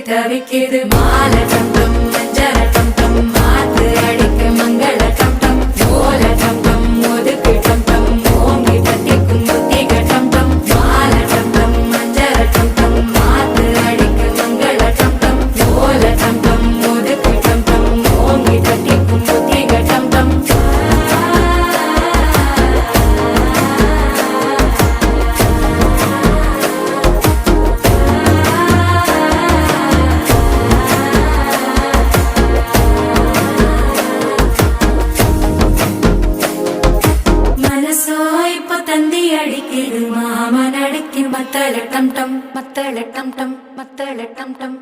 தவிக்குது மாலை டம் டம் மஞ்சள டம் டம் மாத்து அடிக்க மங்கள டம் டம் ஓல டம் டம் ஒதுக்கு டம் டம் ஓங்கி தட்டிக்கும் புத்திக டம் டம் மாலை டம் டம் மஞ்சள டம் டம் மாத்து அடிக்க மங்கள டம் டம் ஓல டம் டம் ஒதுக்கு டம் டம் ஓங்கி தட்டிக்கும் புத்திக டம் டம் தந்தி அடிக்குது மாமன் அடிக்கு மத்தள டம் டம் மத்தள டம் டம் மத்தள டம் டம்